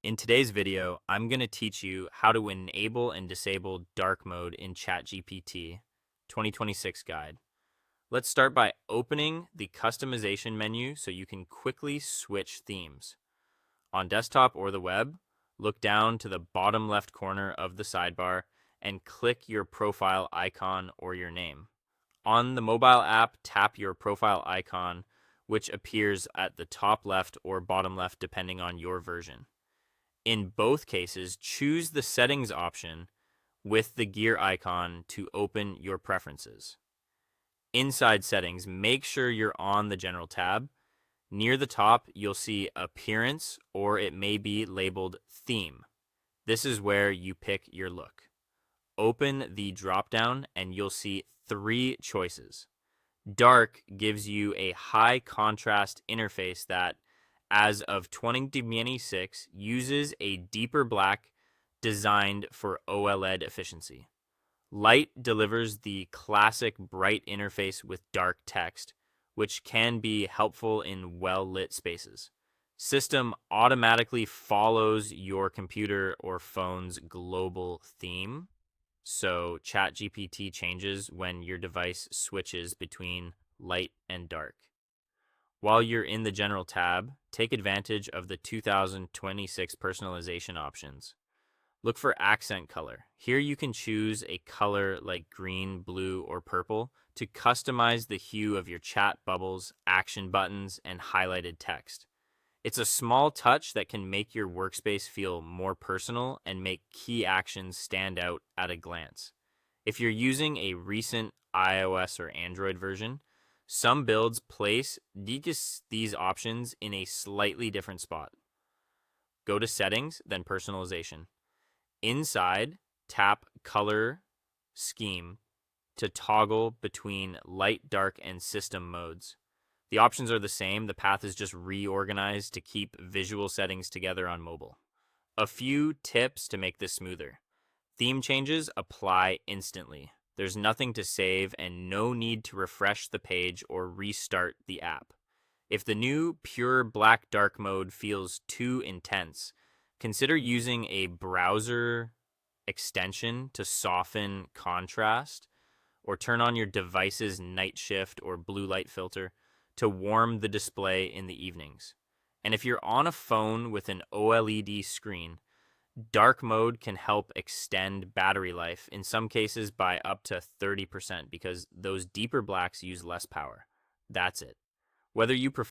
In today's video, I'm going to teach you how to enable and disable dark mode in ChatGPT 2026 guide. Let's start by opening the customization menu so you can quickly switch themes. On desktop or the web, look down to the bottom left corner of the sidebar and click your profile icon or your name. On the mobile app, tap your profile icon, which appears at the top left or bottom left depending on your version. In both cases, choose the settings option with the gear icon to open your preferences. Inside settings, make sure you're on the general tab. Near the top, you'll see appearance, or it may be labeled theme. This is where you pick your look. Open the dropdown and you'll see three choices. Dark gives you a high contrast interface that, as of 2026, uses a deeper black designed for OLED efficiency. Light delivers the classic bright interface with dark text, which can be helpful in well-lit spaces. System automatically follows your computer or phone's global theme, so ChatGPT changes when your device switches between light and dark. While you're in the General tab, take advantage of the 2026 personalization options. Look for accent color. Here you can choose a color like green, blue, or purple to customize the hue of your chat bubbles, action buttons, and highlighted text. It's a small touch that can make your workspace feel more personal and make key actions stand out at a glance. If you're using a recent iOS or Android version, some builds place these options in a slightly different spot. Go to Settings, then Personalization. Inside, tap Color Scheme to toggle between light, dark, and system modes. The options are the same, the path is just reorganized to keep visual settings together on mobile. A few tips to make this smoother. Theme changes apply instantly. There's nothing to save and no need to refresh the page or restart the app. If the new pure black dark mode feels too intense, consider using a browser extension to soften contrast, or turn on your device's night shift or blue light filter to warm the display in the evenings. And if you're on a phone with an OLED screen, dark mode can help extend battery life, in some cases by up to 30%, because those deeper blacks use less power. That's it. Whether you prefer